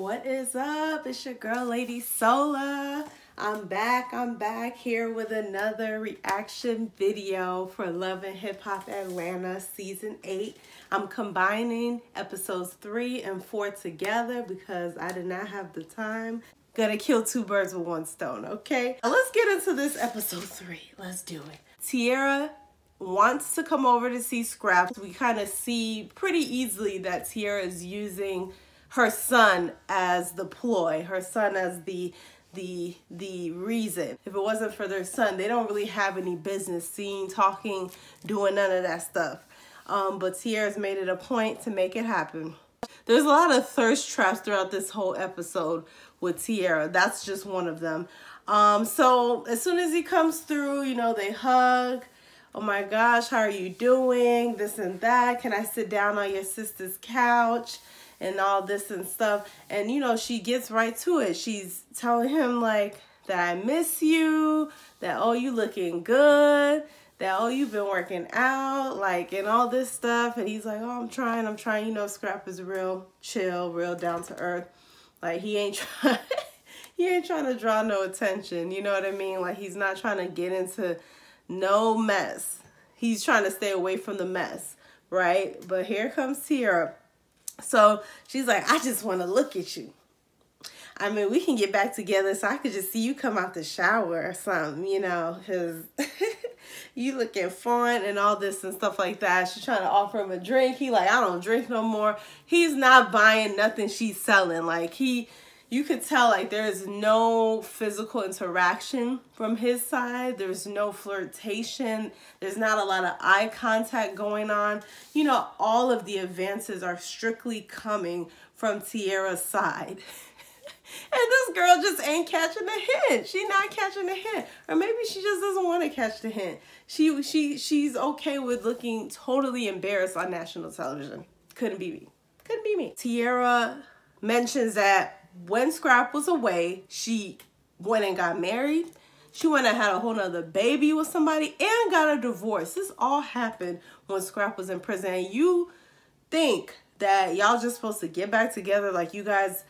What is up? It's your girl, Lady Sola. I'm back here with another reaction video for Love and Hip Hop Atlanta Season 8. I'm combining episodes 3 and 4 together because I did not have the time. Gonna kill two birds with one stone, okay? Now let's get into this episode 3. Let's do it. Tierra wants to come over to see Scrap. We kind of see pretty easily that Tierra is using her son as the ploy, her son as the reason. If it wasn't for their son, they don't really have any business seeing, talking, doing none of that stuff. But Tierra's made it a point to make it happen. There's a lot of thirst traps throughout this whole episode with Tierra. That's just one of them. So as soon as he comes through, you know, they hug. Oh my gosh, how are you doing? This and that. Can I sit down on your sister's couch? And all this and stuff. And you know, she gets right to it. She's telling him like that I miss you, that oh, you looking good, that oh, you've been working out, like, and all this stuff. And he's like, oh, I'm trying. You know, Scrap is real chill, real down to earth. Like he ain't trying to draw no attention. You know what I mean? Like he's not trying to get into no mess. He's trying to stay away from the mess, right? But here comes Tierra. So she's like, I just want to look at you. I mean, we can get back together so I could just see you come out the shower or something, you know, because you looking fun and all this and stuff like that. She's trying to offer him a drink. He like, I don't drink no more. He's not buying nothing she's selling. Like you could tell like there's no physical interaction from his side. There's no flirtation. There's not a lot of eye contact going on. You know, all of the advances are strictly coming from Tierra's side. And this girl just ain't catching the hint. She's not catching the hint. Or maybe she just doesn't want to catch the hint. She's okay with looking totally embarrassed on national television. Couldn't be me. Couldn't be me. Tierra mentions that when Scrap was away, she went and got married. She went and had a whole nother baby with somebody and got a divorce. This all happened when Scrap was in prison. And you think that y'all just supposed to get back together, like you guys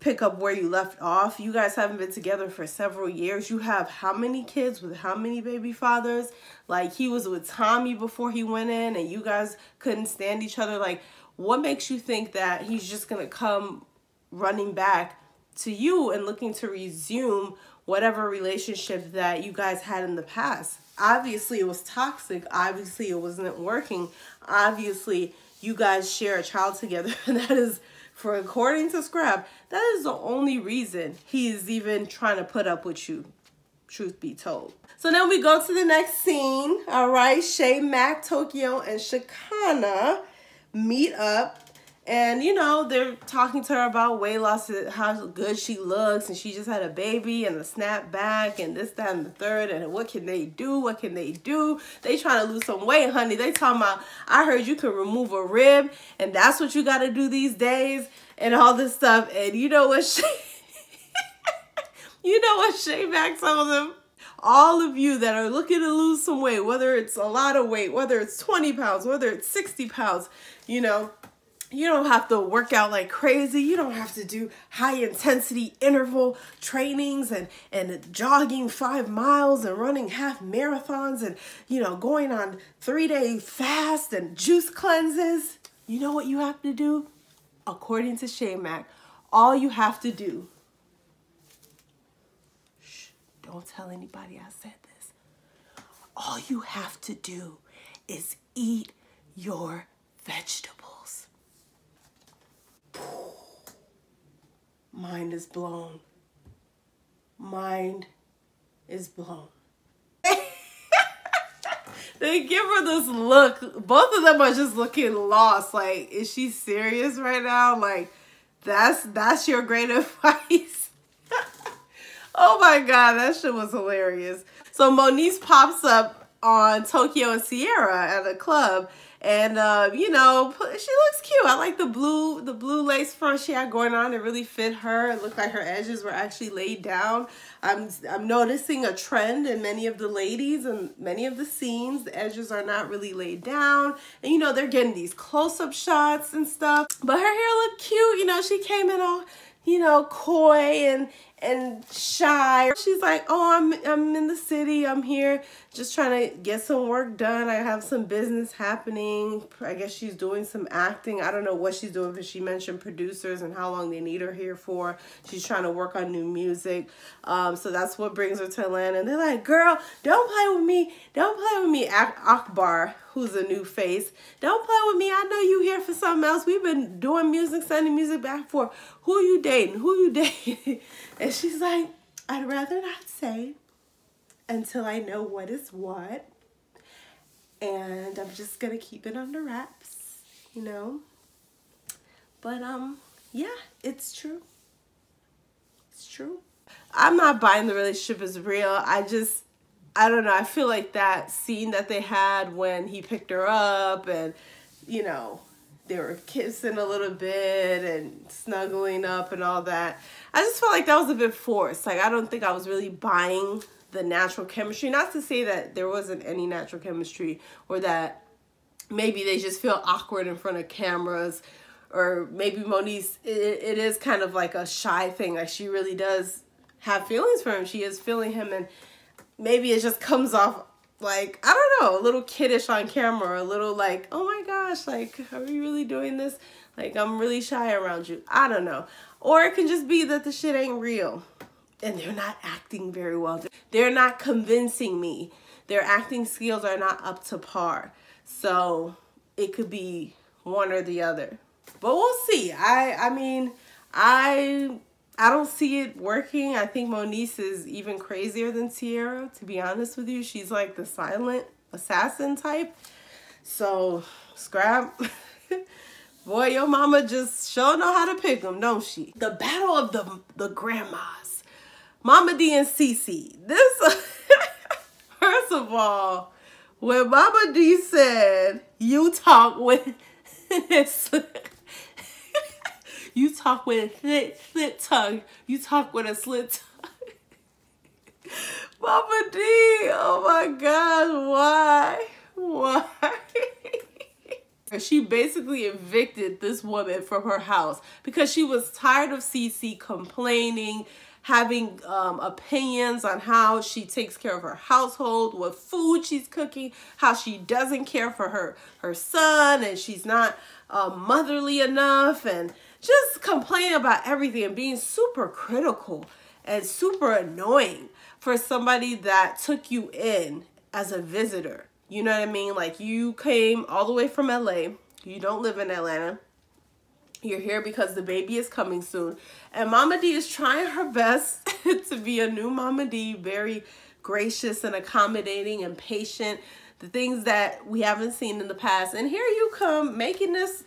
pick up where you left off. You guys haven't been together for several years. You have how many kids with how many baby fathers? Like he was with Tommy before he went in and you guys couldn't stand each other. Like what makes you think that he's just gonna come running back to you and looking to resume whatever relationship that you guys had in the past? Obviously it was toxic. Obviously it wasn't working. Obviously you guys share a child together. And that is, for according to Scrap, that is the only reason he's even trying to put up with you, truth be told. So then we go to the next scene. All right, Shay, Mac, Tokyo, and Shekinah meet up. And, you know, they're talking to her about weight loss, how good she looks, and she just had a baby and a snap back and this, that, and the third. And what can they do? What can they do? They trying to lose some weight, honey. They talking about, I heard you can remove a rib, and that's what you got to do these days, and all this stuff. And you know what Shay Mac told them? All of you that are looking to lose some weight, whether it's a lot of weight, whether it's 20 pounds, whether it's 60 pounds, you know, you don't have to work out like crazy. You don't have to do high intensity interval trainings and jogging 5 miles and running half marathons and, you know, going on 3-day fast and juice cleanses. You know what you have to do? According to Shay Mac, all you have to do, shh, don't tell anybody I said this. All you have to do is eat your vegetables. Mind is blown. Mind is blown. They give her this look. Both of them are just looking lost. Like, is she serious right now? Like, that's your great advice? Oh my God, that shit was hilarious. So Moniece pops up on Tokyo and Sierra at a club. And you know, she looks cute. I like the blue lace front she had going on. It really fit her. It looked like her edges were actually laid down. I'm noticing a trend in many of the ladies and many of the scenes. The edges are not really laid down. And you know, they're getting these close-up shots and stuff. But her hair looked cute. You know, she came in all, you know, coy and shy. She's like, oh, I'm in the city. I'm here just trying to get some work done. I have some business happening. I guess she's doing some acting. I don't know what she's doing, but she mentioned producers and how long they need her here for. She's trying to work on new music. So that's what brings her to Atlanta. And they're like, girl, don't play with me. Don't play with me. Akbar, who's a new face. Don't play with me. I know you here for something else. We've been doing music, sending music back and forth. Who are you dating? Who you dating? And she's like, I'd rather not say until I know what is what. And I'm just going to keep it under wraps, you know. But, yeah, it's true. It's true. I'm not buying the relationship is real. I don't know. I feel like that scene that they had when he picked her up and, you know, they were kissing a little bit and snuggling up and all that. I just felt like that was a bit forced. Like, I don't think I was really buying the natural chemistry. Not to say that there wasn't any natural chemistry or that maybe they just feel awkward in front of cameras, or maybe Moniece, it is kind of like a shy thing. Like, she really does have feelings for him. She is feeling him, and maybe it just comes off like, I don't know, a little kiddish on camera, or a little like, oh my gosh, like, are we really doing this? Like, I'm really shy around you. I don't know. Or it can just be that the shit ain't real and they're not acting very well. They're not convincing me. Their acting skills are not up to par. So it could be one or the other. But we'll see. I mean, I don't see it working. I think Moniece is even crazier than Tierra, to be honest with you. She's like the silent assassin type. So, scrap. Boy, your mama just sure know how to pick them, don't she? The battle of the grandmas. Mama D and Cece. This, first of all, when Mama D said, you talk with... You talk with a slit tongue. You talk with a slit tongue. Mama D, oh my gosh, why? She basically evicted this woman from her house because she was tired of Cece complaining, having opinions on how she takes care of her household, what food she's cooking, how she doesn't care for her son, and she's not motherly enough, and just complaining about everything and being super critical and super annoying for somebody that took you in as a visitor. You know what I mean? Like, you came all the way from LA. You don't live in Atlanta. You're here because the baby is coming soon. And Mama D is trying her best to be a new Mama D, very gracious and accommodating and patient. The things that we haven't seen in the past. And here you come making this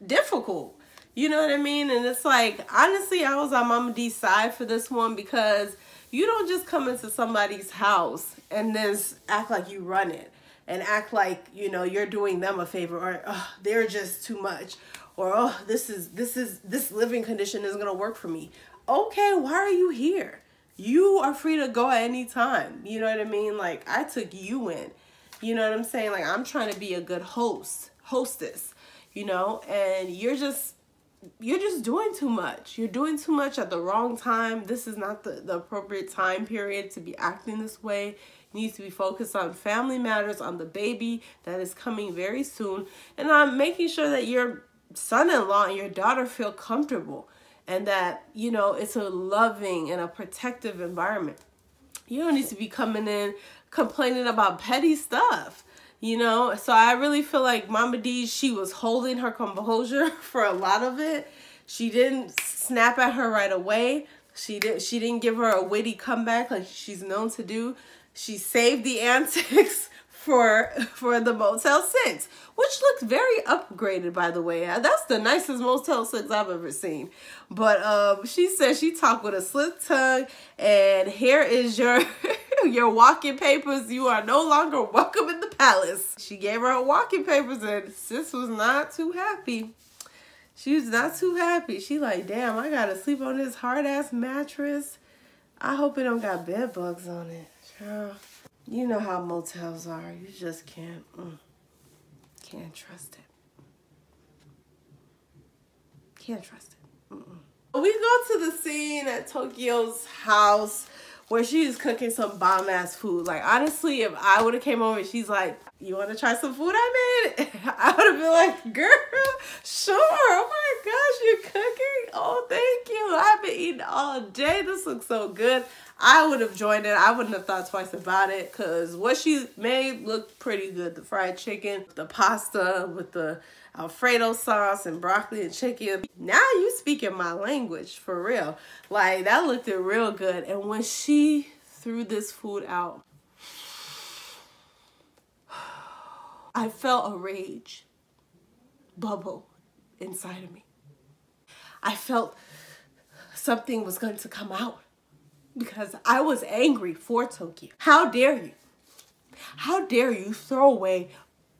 difficult. You know what I mean? And it's like, honestly, I was on Mama D's side for this one, because you don't just come into somebody's house and then act like you run it and act like, you know, you're doing them a favor, or oh, they're just too much, or oh, this living condition isn't gonna work for me. Okay, why are you here? You are free to go at any time. You know what I mean? Like, I took you in. You know what I'm saying? Like, I'm trying to be a good hostess, you know, and you're just doing too much. You're doing too much at the wrong time. This is not the appropriate time period to be acting this way. You need to be focused on family matters, on the baby that is coming very soon, and on making sure that your son-in-law and your daughter feel comfortable, and that, you know, it's a loving and a protective environment. You don't need to be coming in complaining about petty stuff. You know, so I really feel like Mama D, she was holding her composure for a lot of it. She didn't snap at her right away. She didn't give her a witty comeback like she's known to do. She saved the antics for the Motel 6, which looked very upgraded, by the way. That's the nicest Motel 6 I've ever seen. But she said she talked with a slip tongue, and here is your your walking papers. You are no longer welcome in the palace. She gave her walking papers, and sis was not too happy. She was not too happy. She like, damn, I gotta sleep on this hard-ass mattress. I hope it don't got bed bugs on it. Girl, you know how motels are. You just can't trust it. Can't trust it. We go to the scene at Tokyo's house where she's cooking some bomb-ass food. Like, honestly, if I would have came over and she's like, you want to try some food I made? I would have been like, girl, sure. Oh my gosh, you're cooking? Oh, thank you. I've been eating all day. This looks so good. I would have joined it. I wouldn't have thought twice about it because what she made looked pretty good. The fried chicken, the pasta with the Alfredo sauce and broccoli and chicken. Now you speaking my language for real. Like, that looked real good. And when she threw this food out, I felt a rage bubble inside of me. I felt something was going to come out because I was angry for Tokyo. How dare you? How dare you throw away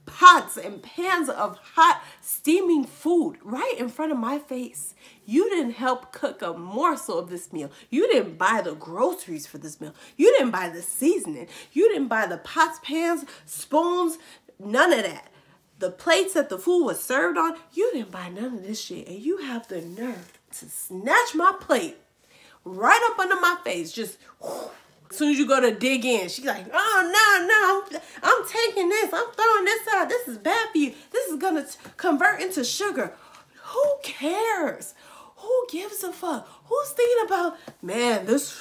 pots and pans of hot steaming food right in front of my face? You didn't help cook a morsel of this meal. You didn't buy the groceries for this meal. You didn't buy the seasoning. You didn't buy the pots, pans, spoons, none of that. The plates that the food was served on, you didn't buy none of this shit. And you have the nerve to snatch my plate right up under my face. Just whoo. As soon as you go to dig in, she's like, oh, no, I'm taking this. I'm throwing this out. This is bad for you. This is going to convert into sugar. Who cares? Who gives a fuck? Who's thinking about, man, this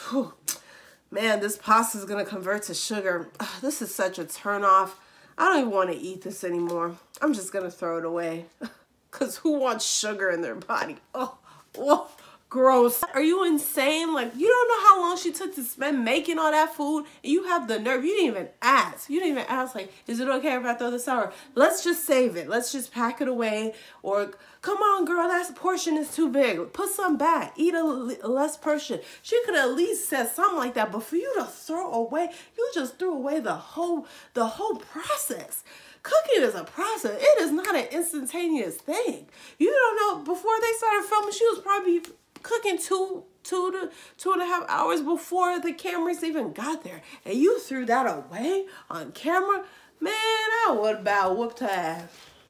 pasta is going to convert to sugar. Ugh, this is such a turnoff. I don't even want to eat this anymore. I'm just going to throw it away. Because who wants sugar in their body? Oh, whoa. Gross. Are you insane? Like, you don't know how long she took to spend making all that food, and you have the nerve. You didn't even ask. You didn't even ask, like, is it okay if I throw this out? Let's just save it. Let's just pack it away. Or, come on, girl, that portion is too big. Put some back. Eat a less portion. She could at least said something like that, but for you to throw away, you just threw away the whole process. Cooking is a process. It is not an instantaneous thing. You don't know, before they started filming, she was probably cooking two to 2.5 hours before the cameras even got there. And you threw that away on camera? Man, I would about whooped her ass.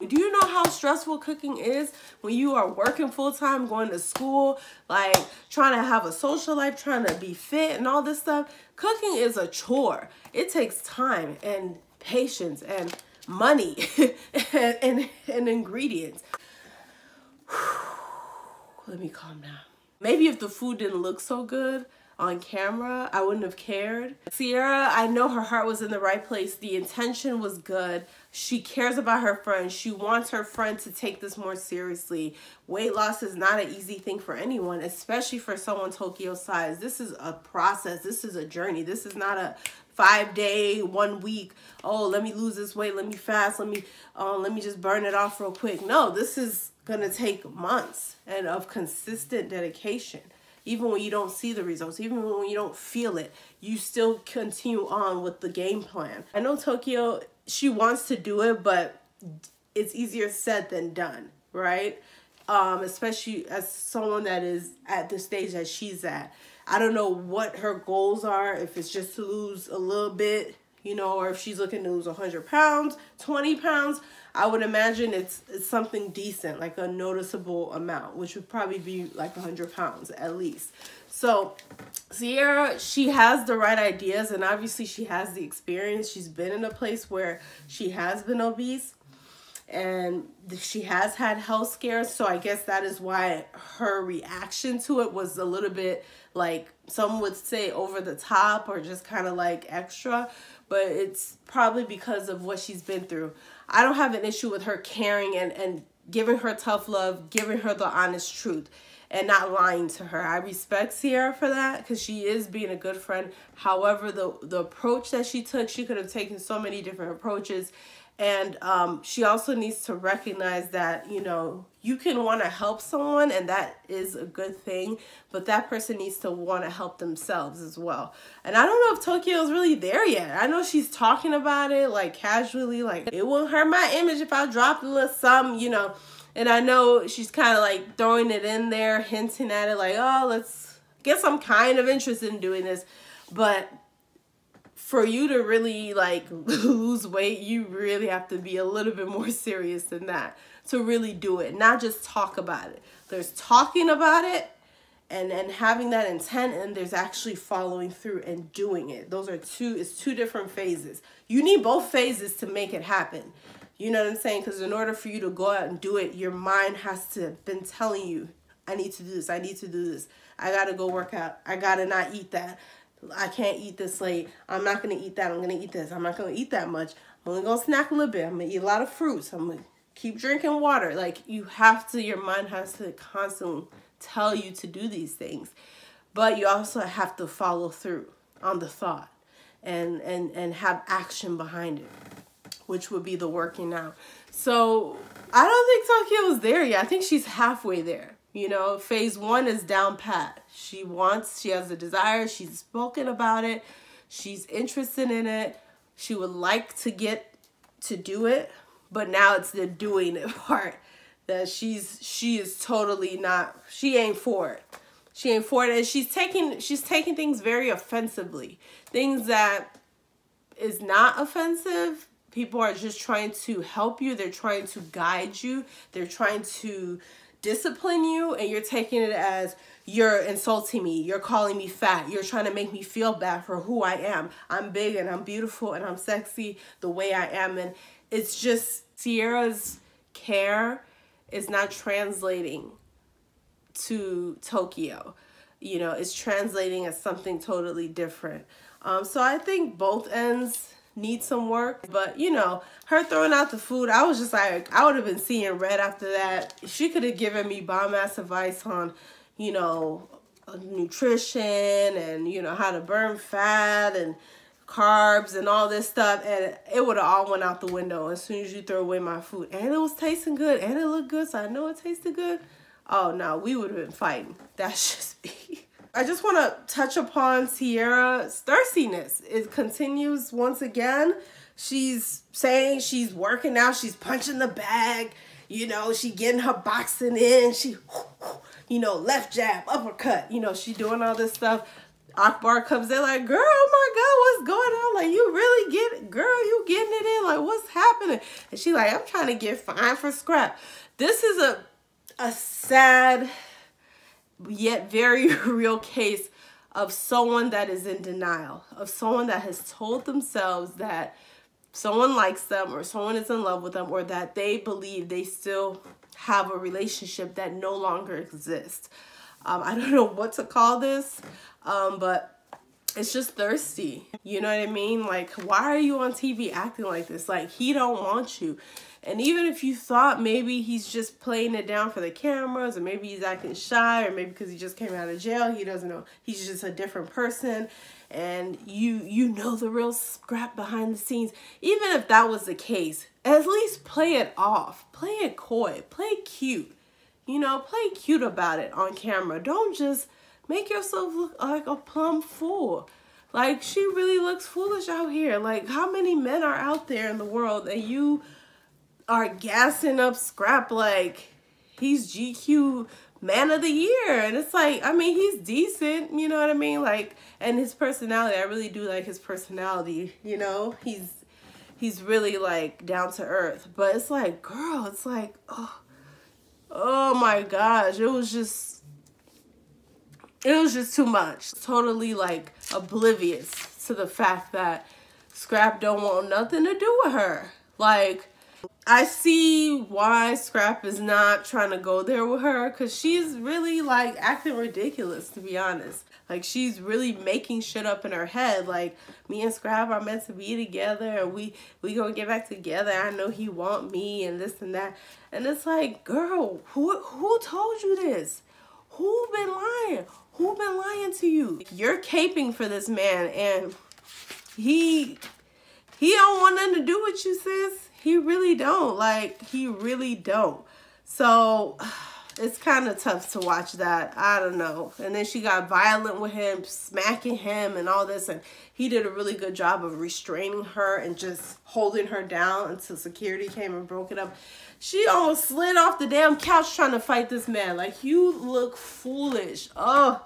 Do you know how stressful cooking is when you are working full-time, going to school, like trying to have a social life, trying to be fit and all this stuff? Cooking is a chore. It takes time and patience and money and ingredients. Let me calm down. Maybe if the food didn't look so good on camera, I wouldn't have cared. Sierra, I know her heart was in the right place. The intention was good. She cares about her friend. She wants her friend to take this more seriously. Weight loss is not an easy thing for anyone, especially for someone Tokyo's size. This is a process. This is a journey. This is not a 5-day, 1 week, oh, let me lose this weight, let me fast, let me just burn it off real quick. No, this is gonna take months and of consistent dedication. Even when you don't see the results, even when you don't feel it, you still continue on with the game plan. I know Tokyo, she wants to do it, but it's easier said than done, right? Especially as someone that is at the stage that she's at. I don't know what her goals are, if it's just to lose a little bit, you know, or if she's looking to lose 100 pounds, 20 pounds. I would imagine it's something decent, like a noticeable amount, which would probably be like 100 pounds at least. So Sierra, she has the right ideas, and obviously she has the experience. She's been in a place where she has been obese, and she has had health scares. So I guess that is why her reaction to it was a little bit like, some would say over the top or just kind of like extra, but it's probably because of what she's been through. I don't have an issue with her caring and giving her tough love, giving her the honest truth. and not lying to her. I respect Ciara for that because she is being a good friend. However, the approach that she took, she could have taken so many different approaches. And she also needs to recognize that, you know, you can want to help someone, and that is a good thing, but that person needs to want to help themselves as well. And I don't know if Tokyo is really there yet. I know she's talking about it, like, casually, like, it won't hurt my image if I drop a little something, you know. And I know she's kind of, like, throwing it in there, hinting at it, like, oh, let's get some kind of interest in doing this. But for you to really, like, lose weight, you really have to be a little bit more serious than that to really do it, not just talk about it. There's talking about it and having that intent, and there's actually following through and doing it. Those are it's two different phases. You need both phases to make it happen. You know what I'm saying? Because in order for you to go out and do it, your mind has to have been telling you, I need to do this, I need to do this. I gotta go work out. I gotta not eat that. I can't eat this late. I'm not going to eat that. I'm going to eat this. I'm not going to eat that much. I'm only going to snack a little bit. I'm going to eat a lot of fruits. I'm going to keep drinking water. Like, you have to, your mind has to constantly tell you to do these things. But you also have to follow through on the thought and have action behind it, which would be the working out. So I don't think Tokyo is there yet. I think she's halfway there. You know, phase 1 is down pat. She has a desire. She's spoken about it. She's interested in it. She would like to get to do it. But now it's the doing it part that she is totally not, she ain't for it. She ain't for it. And she's taking things very offensively. Things that is not offensive. People are just trying to help you. They're trying to guide you. They're trying to discipline you, and you're taking it as, you're insulting me, you're calling me fat, you're trying to make me feel bad for who I am. I'm big and I'm beautiful and I'm sexy the way I am. And it's just, Ciara's care is not translating to Tokyo. You know, it's translating as something totally different. So I think both ends need some work. But, you know, her throwing out the food, I was just like, I would have been seeing red after that. She could have given me bomb-ass advice on, you know, nutrition and, you know, how to burn fat and carbs and all this stuff. And it would have all went out the window as soon as you throw away my food. And it was tasting good and it looked good, so I know it tasted good. Oh, no, we would have been fighting. That's just me. I just want to touch upon Ciara's thirstiness. It continues once again. She's saying she's working out. She's punching the bag. You know, she getting her boxing in. She, you know, left jab, uppercut. You know, she doing all this stuff. Akbar comes in like, girl, oh my God, what's going on? Like, you really get it? Girl, you getting it in? Like, what's happening? And she like, I'm trying to get fine for scrap. This is a sad yet very real case of someone that is in denial, of someone that has told themselves that someone likes them or someone is in love with them, or that they believe they still have a relationship that no longer exists. I don't know what to call this, but it's just thirsty. You know what I mean? Like, why are you on TV acting like this? Like, he don't want you. And even if you thought maybe he's just playing it down for the cameras, or maybe he's acting shy, or maybe because he just came out of jail, he doesn't know, he's just a different person, and you know the real scrap behind the scenes. Even if that was the case, at least play it off. Play it coy. Play cute. You know, play cute about it on camera. Don't just make yourself look like a plumb fool. Like, she really looks foolish out here. Like, how many men are out there in the world and you are gassing up Scrap like he's GQ man of the year? And it's like, I mean, he's decent, you know what I mean? Like, and his personality, I really do like his personality, you know? He's really, like, down to earth. But it's like, girl, it's like, oh my gosh, it was just too much. Totally, like, oblivious to the fact that Scrap don't want nothing to do with her. Like, I see why Scrap is not trying to go there with her, because she's really, like, acting ridiculous, to be honest. Like, she's really making shit up in her head. Like, me and Scrap are meant to be together, and we gonna get back together. I know he want me and this and that. And it's like, girl, who told you this? Who been lying? Who been lying to you? You're caping for this man, and he don't want nothing to do with you, sis. He really don't. Like, he really don't. So it's kind of tough to watch that. I don't know. And then she got violent with him, smacking him and all this. And he did a really good job of restraining her and just holding her down until security came and broke it up. She almost slid off the damn couch trying to fight this man. Like, you look foolish. Oh,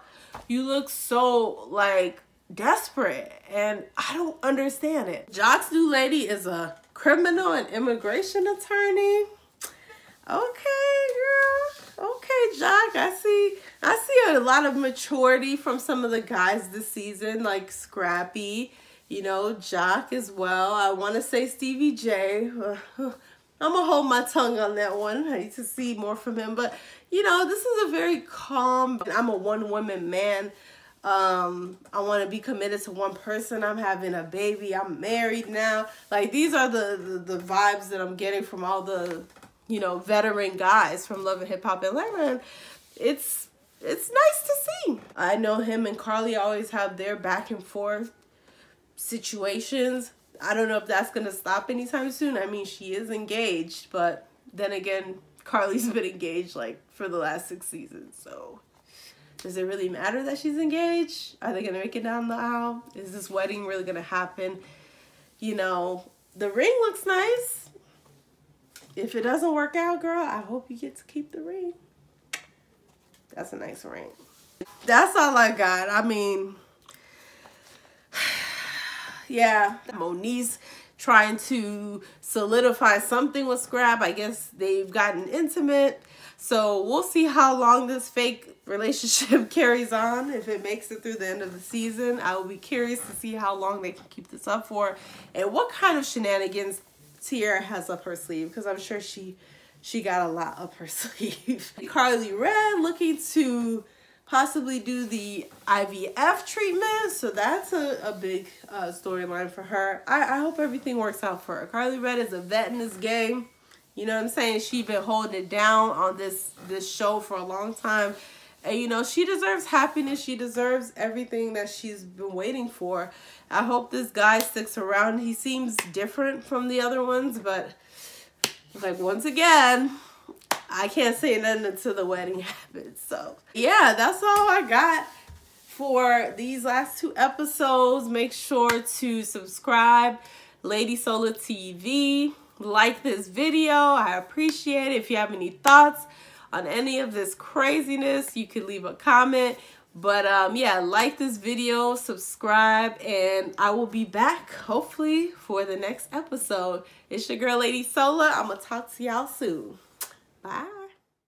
you look so, like, desperate. And I don't understand it. Jacque's new lady is a criminal and immigration attorney. Okay, girl. Okay, Jacque. I see a lot of maturity from some of the guys this season, like Scrappy, you know, Jacque as well. I want to say Stevie J. I'm going to hold my tongue on that one. I need to see more from him. But, you know, this is a very calm, I'm a one-woman man. I want to be committed to one person. I'm having a baby. I'm married now. Like, these are the vibes that I'm getting from all the, you know, veteran guys from Love and Hip Hop Atlanta. And it's nice to see. I know him and Carly always have their back and forth situations. I don't know if that's going to stop anytime soon. I mean, she is engaged, but then again, Carly's been engaged like for the last 6 seasons. So does it really matter that she's engaged? Are they going to make it down the aisle? Is this wedding really going to happen? You know, the ring looks nice. If it doesn't work out, girl, I hope you get to keep the ring. That's a nice ring. That's all I got. I mean, yeah, Moniece trying to solidify something with Scrap. I guess they've gotten intimate. So we'll see how long this fake relationship carries on. If it makes it through the end of the season, I will be curious to see how long they can keep this up for and what kind of shenanigans Tierra has up her sleeve, because I'm sure she got a lot up her sleeve. Karlie Redd looking to possibly do the IVF treatment, so that's a big storyline for her. I hope everything works out for her. Karlie Redd is a vet in this game. You know what I'm saying? She's been holding it down on this show for a long time. And, you know, she deserves happiness. She deserves everything that she's been waiting for. I hope this guy sticks around. He seems different from the other ones, but, like, once again, I can't say nothing until the wedding happens. So, yeah, that's all I got for these last 2 episodes. Make sure to subscribe, Lady Sola TV. Like this video. I appreciate it. If you have any thoughts on any of this craziness, you can leave a comment. But yeah, like this video, subscribe, and I will be back hopefully for the next episode. It's your girl Lady Sola. I'm gonna talk to y'all soon. Bye.